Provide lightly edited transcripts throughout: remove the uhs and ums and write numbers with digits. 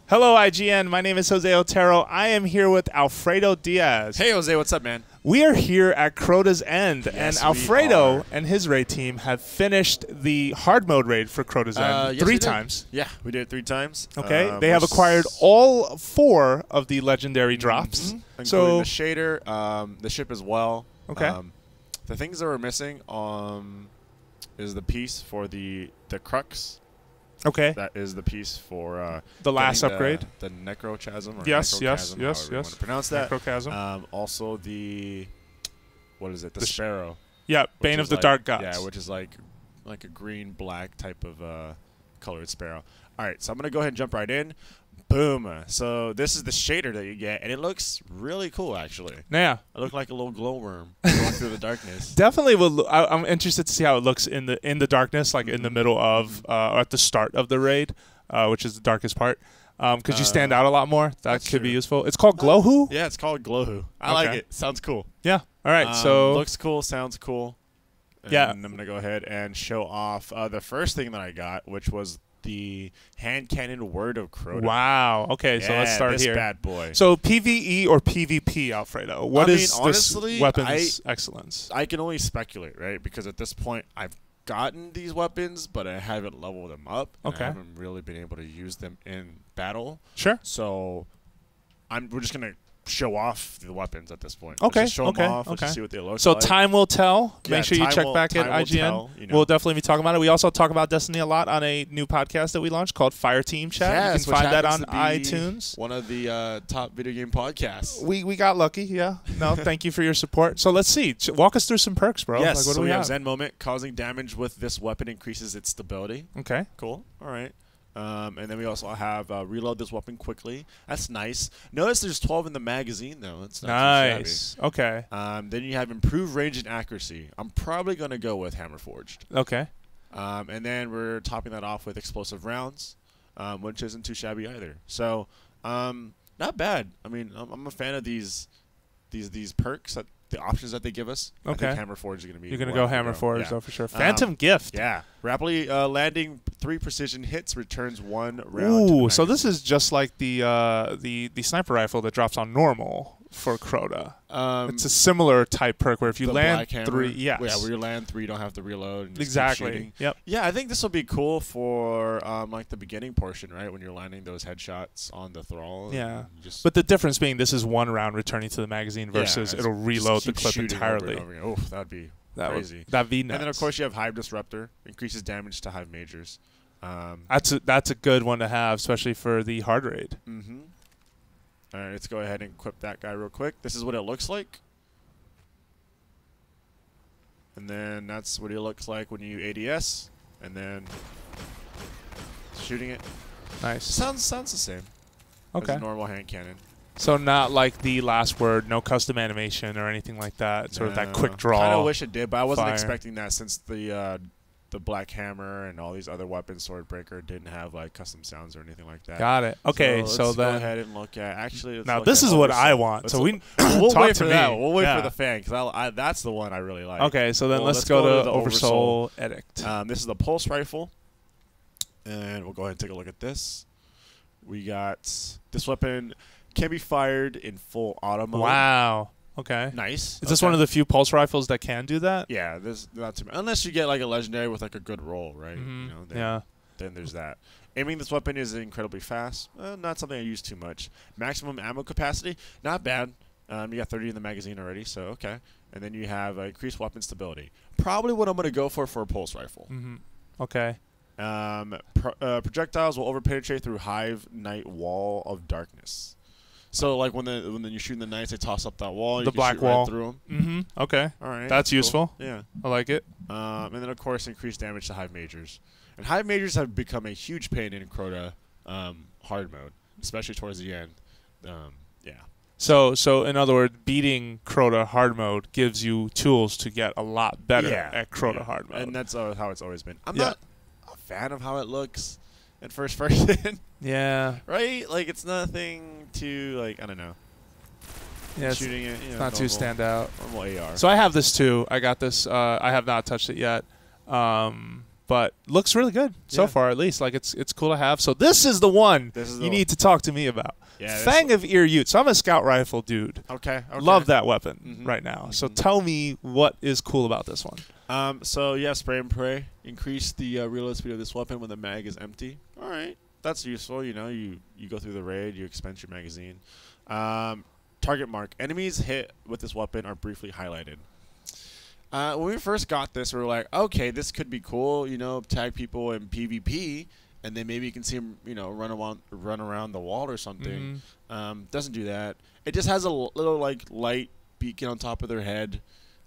Hello, IGN. My name is Jose Otero. I am here with Alfredo Diaz. Hey, Jose. What's up, man? We are here at Crota's End, Yes, and we Alfredo are. and his raid team have finished the hard mode raid for Crota's End Yes, we three did. times. Yeah, we did it 3 times. Okay, they have acquired all 4 of the legendary drops. Including So the shader, the ship as well. Okay. The things that we're missing is the piece for the crux. okay, That is the piece for the last getting upgrade. the necrochasm. Or Yes, necrochasm, yes, however you want yes. to pronounce that. Necrochasm. Also the what is it? The The sparrow. Yeah, which Bane is of the like- Dark Gods. Yeah, which is like a green black type of colored sparrow. All right, so I'm gonna go ahead and jump right in. Boom. So this is the shader that you get, and it looks really cool, actually. Yeah. It looked like a little glowworm going through the darkness. Definitely will. I'm interested to see how it looks in the darkness, like in the middle of or at the start of the raid, which is the darkest part. Because you stand out a lot more. That that's could be true. useful. It's called Glowhoo? Yeah, it's called Glowhoo. I like Okay. it. Sounds cool. Yeah. All right. So looks cool, sounds cool. And Yeah. I'm gonna go ahead and show off the first thing that I got, which was the hand cannon Word of Crota. wow. Okay. So let's Yeah, start this here. bad boy. So PVE or PvP, Alfredo? What I is mean, honestly, this weapon's excellence? I can only speculate, right? Because at this point, I've gotten these weapons, but I haven't leveled them up. And Okay. I haven't really been able to use them in battle. Sure. So we're just gonna show off the weapons at this point. Okay, Let's just show okay, them off. Let's okay. just see what they look So like. time will tell. Yeah, Make sure you time check will- back at time will IGN. tell, you know. We'll definitely be talking about it. We also talk about Destiny a lot on a new podcast that we launched called Fire Team Chat. Yes, You which can find that happens on to be iTunes. One of the top video game podcasts. We got lucky, yeah. No, thank you for your support. So let's see. Walk us through some perks, bro. Yes, Like, what so do we have have? Zen Moment. Causing damage with this weapon increases its stability. Okay. Cool. All right. And then we also have reload this weapon quickly. That's nice. Notice there's 12 in the magazine, though. It's not Nice. Okay. too shabby. Then you have improved range and accuracy. I'm probably going to go with Hammer Forged. Okay. And then we're topping that off with explosive rounds, which isn't too shabby either. So not bad. I mean, I'm a fan of these perks, the options that they give us. I Okay. think Hammer Forged is going to be You're going to where go I'm Hammer Forge, Yeah. though, for sure. Phantom Gift. Yeah. Rapidly landing 3 precision hits returns 1 round. to the Ooh, so this magazine. is just like the sniper rifle that drops on normal for Crota. It's a similar type perk where if you the land black hammer. 3, yes. Yeah, where you land 3, you don't have to reload. And just keep Exactly. shooting. Yep. Yeah, I think this will be cool for like the beginning portion, right? When you're landing those headshots on the thrall. Yeah. and just But the difference being this is 1 round returning to the magazine yeah, versus it's it'll just reload the keep clip shooting entirely. Over and over again. Oof, that'd be crazy. That'd be nuts. And then of course you have Hive Disruptor, increases damage to Hive Majors. That's a good one to have, especially for the hard raid. Mm-hmm. All right, let's go ahead and equip that guy real quick. This is what it looks like. And then that's what it looks like when you ADS, and then shooting it. Nice. Sounds the same. Okay. As a normal hand cannon. So not like the last word, no custom animation or anything like that. Sort of that quick draw. Kind of wish it did, but I wasn't fire. expecting that since the Black Hammer and all these other weapons, Swordbreaker, didn't have like custom sounds or anything like that. Got it. Okay, let's so go then ahead and look at let's now look this at is what Oversoul. I want. Let's So look- we'll wait to for that. me. We'll wait Yeah. for the fan because that's the one I really like. Okay, so then Well, let's go to the Oversoul Edict. This is the pulse rifle, and we'll go ahead and take a look at this. We got this weapon can be fired in full auto mode. Wow. Okay. Nice. Is this one of the few pulse rifles that can do that? Yeah, this not too unless you get like a legendary with like a good roll, right? Mhm. You know, Yeah. Then there's that. Aiming this weapon is incredibly fast. Not something I use too much. Maximum ammo capacity, not bad. You got 30 in the magazine already, so okay. And then you have increased weapon stability. Probably what I'm going to go for a pulse rifle. Mm-hmm. Okay. Projectiles will overpenetrate through Hive Night Wall of Darkness. So like when you're shooting the knights, they toss up that wall. The you can black shoot wall. right through them. Mm-hmm. Okay. All right. That's cool. useful. Yeah. I like it. And then, of course, increased damage to Hive Majors. And Hive Majors have become a huge pain in Crota hard mode, especially towards the end. Yeah. So in other words, beating Crota hard mode gives you tools to get a lot better at Crota hard mode. And that's how it's always been. I'm Yeah. not a fan of how it looks in first person, Yeah. right? Like, it's nothing too, like, I don't know. Yeah, it's Shooting it, you know, not too stand out. Normal AR. So I have this too. I got this. I have not touched it yet. but looks really good so far, at least. Like it's cool to have. So this is the one you need to talk to me about. Yeah, Fang of Ear Ute. So I'm a scout rifle dude. Okay. Love that weapon right now. So tell me what is cool about this one. So yeah, spray and pray. Increase the reload speed of this weapon when the mag is empty. All right, that's useful. You know, you go through the raid, you expense your magazine. Target mark. Enemies hit with this weapon are briefly highlighted. When we first got this, we were like, okay, this could be cool. You know, tag people in PvP. And then maybe you can see him, you know, run around the wall or something. Doesn't do that. It just has a little like light beacon on top of their head.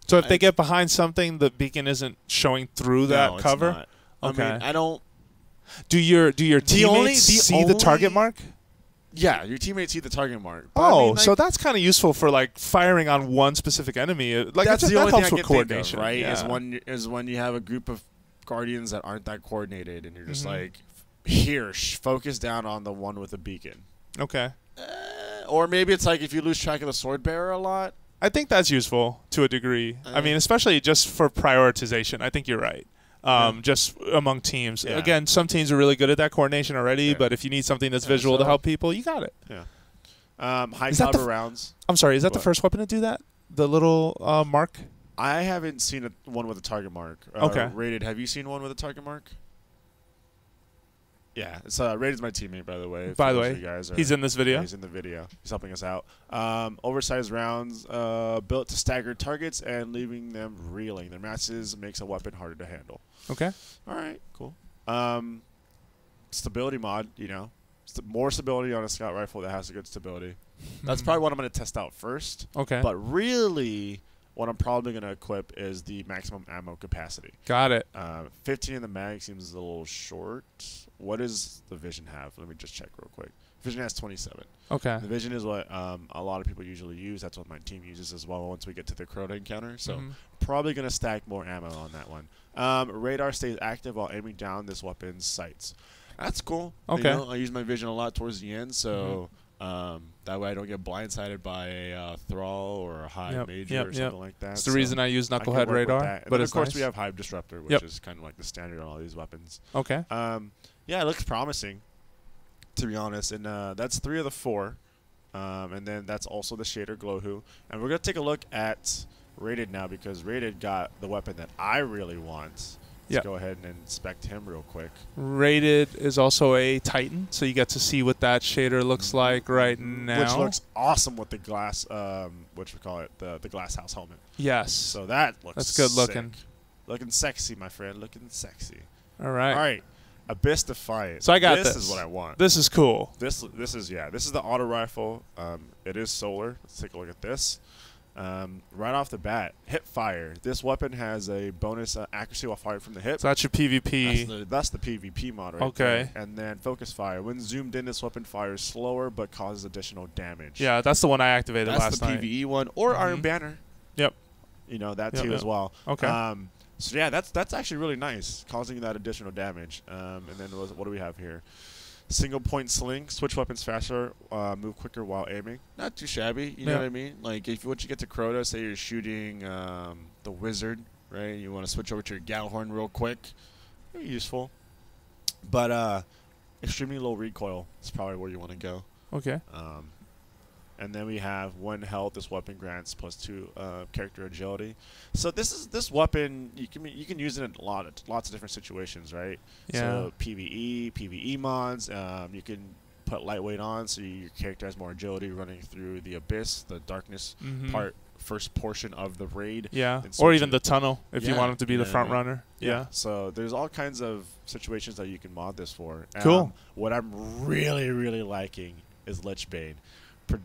So if they get behind something, the beacon isn't showing through that cover. It's not. Okay. I mean, I don't. Do your teammates see the target mark? Yeah, your teammates see the target mark. But Oh, I mean, like, so that's kind of useful for like firing on one specific enemy. Like that's the only thing I can coordination, think of, right? Yeah. Is when you have a group of guardians that aren't that coordinated, and you're just like, here, focus down on the one with the beacon. Okay. Or maybe it's like if you lose track of the sword bearer a lot. I think that's useful to a degree. I mean, especially just for prioritization. I think you're right. Just among teams. Yeah. Again, some teams are really good at that coordination already, but if you need something that's visual to help people, you got it. Yeah. High caliber rounds. I'm sorry, is that the first weapon to do that? The little mark? I haven't seen one with a target mark. Okay. Rated, have you seen one with a target mark? Yeah, it's Raid's my teammate, by the way. By the way, he's in this video. Yeah, he's in the video. He's helping us out. Oversized rounds built to stagger targets and leaving them reeling. Their masses makes a weapon harder to handle. Okay. All right, cool. Stability mod, you know. More stability on a scout rifle that has a good stability. That's probably what I'm going to test out first. Okay. But really, what I'm probably going to equip is the maximum ammo capacity. Got it. 15 in the mag seems a little short. What does the Vision have? Let me just check real quick. Vision has 27. Okay. The Vision is what a lot of people usually use. That's what my team uses as well once we get to the Crota encounter. So probably going to stack more ammo on that one. Radar stays active while aiming down this weapon's sights. That's cool. Okay. You know, I use my Vision a lot towards the end, so that way I don't get blindsided by a Thrall or a Hive Major or something like that. That's the reason I use Knucklehead Radar. But of course we have Hive Disruptor, which is kind of like the standard on all these weapons. Okay. Yeah, it looks promising, to be honest. And that's 3 of the 4. And then that's also the Shader Glowhoo. And we're going to take a look at Rated now because Rated got the weapon that I really want. Let's go ahead and inspect him real quick. Rated is also a Titan, so you get to see what that shader looks like right now. Which looks awesome with the glass, what we call it, the glass house helmet. Yes. So that looks That's good looking. Looking sexy, my friend. Looking sexy. All right. All right. Abyss Defiant. So I got this. This is what I want. This is cool. This is the auto rifle. It is solar. Let's take a look at this. Right off the bat, hip fire. This weapon has a bonus accuracy while fired from the hip. So that's your PvP. That's the PvP mod right there. And then focus fire. When zoomed in, this weapon fires slower but causes additional damage. Yeah, that's the one I activated last night. That's the PvE one. Or Iron Banner. Yep. You know, that too as well. Okay. So yeah, that's actually really nice, causing that additional damage. And then what do we have here? Single point sling, switch weapons faster, move quicker while aiming. Not too shabby, you know what I mean? Like if once you get to Crota, say you're shooting the wizard, right? You want to switch over to your Galhorn real quick. Very useful. But extremely low recoil is probably where you want to go. Okay. And then we have 1 health. This weapon grants +2 character agility. So this weapon you can use it in lots of different situations, right? Yeah. So PvE mods. You can put lightweight on, so your character has more agility running through the abyss, the darkness first portion of the raid. Yeah. Or even the tunnel if you want him to be the front runner. Yeah. So there's all kinds of situations that you can mod this for. Cool. What I'm really liking is Lichbane.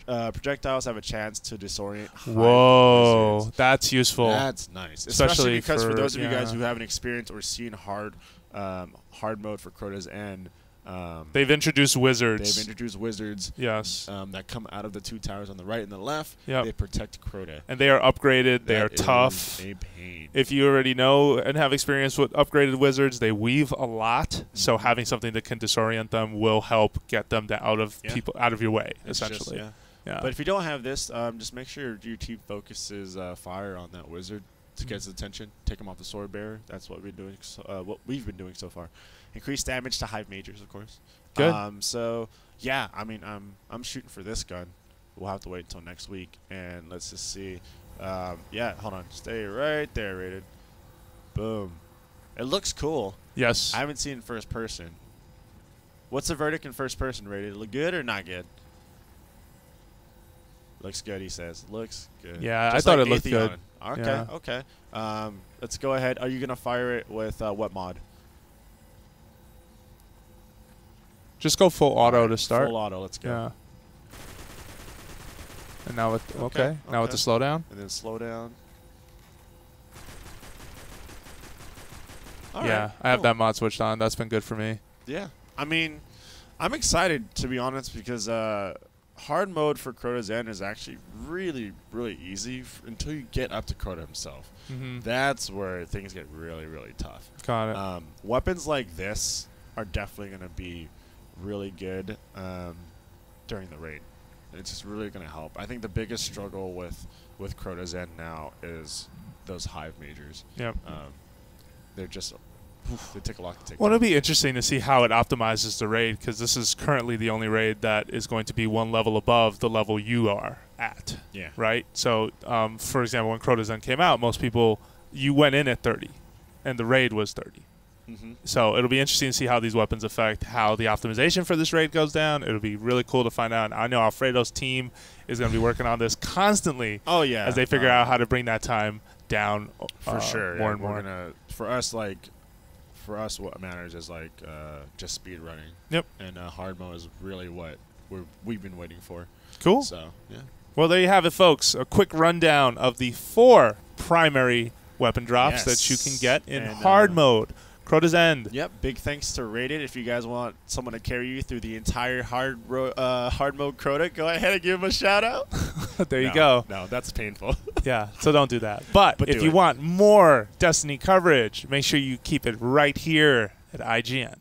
Projectiles have a chance to disorient. Whoa, that's useful. That's nice, especially because for those of you guys who haven't experienced or seen hard mode for Crota's End, they've introduced wizards. Yes. That come out of the 2 towers on the right and the left. Yep. They protect Crota. And they are upgraded. They are tough. A pain. If you already know and have experience with upgraded wizards, they weave a lot. So having something that can disorient them will help get them out of your way, essentially. Yeah. But if you don't have this, just make sure your team focuses fire on that wizard. to get his attention. Take him off the sword bearer. That's what we've been doing. What we've been doing so far. Increase damage to hive majors, of course. Good. So yeah, I mean, I'm shooting for this gun. We'll have to wait until next week, and let's just see. Yeah, hold on. Stay right there, Rated. Boom. It looks cool. Yes. I haven't seen first person. What's the verdict in first person, Rated? Look good or not good? Looks good, he says. Looks good. Yeah, Just I thought like it looked good. Okay, Yeah. okay. Let's go ahead. Are you going to fire it with what mod? Just go full auto to start. Full auto, let's go. Yeah. And now with now with the slowdown. And then slow down. All Yeah, right, I have cool. that mod switched on. That's been good for me. Yeah, I mean, I'm excited to be honest because hard mode for Crota's End is actually really, really easy until you get up to Crota himself. Mm-hmm. That's where things get really, really tough. Got it. Weapons like this are definitely going to be really good during the raid. It's just really going to help. I think the biggest struggle with Crota's End now is those hive majors. Yep. They're just they take a lot to take. Well, it'll be interesting to see how it optimizes the raid because this is currently the only raid that is going to be one level above the level you are at. Yeah. Right. So, for example, when Crota's End came out, most people you went in at 30, and the raid was 30. Mm-hmm. So it'll be interesting to see how these weapons affect how the optimization for this raid goes down. It'll be really cool to find out. I know Alfredo's team is going to be working on this constantly. Oh yeah, as they figure out how to bring that time down for sure. More yeah, and more. We're gonna, for us, what matters is like just speed running. Yep. And hard mode is really what we've been waiting for. Cool. So yeah. Well, there you have it, folks. A quick rundown of the 4 primary weapon drops that you can get in hard mode. Crota's End. Yep. Big thanks to Rated. If you guys want someone to carry you through the entire hard mode Crota, go ahead and give him a shout out. There you go. No, that's painful. Yeah, so don't do that. But if you want more Destiny coverage, make sure you keep it right here at IGN.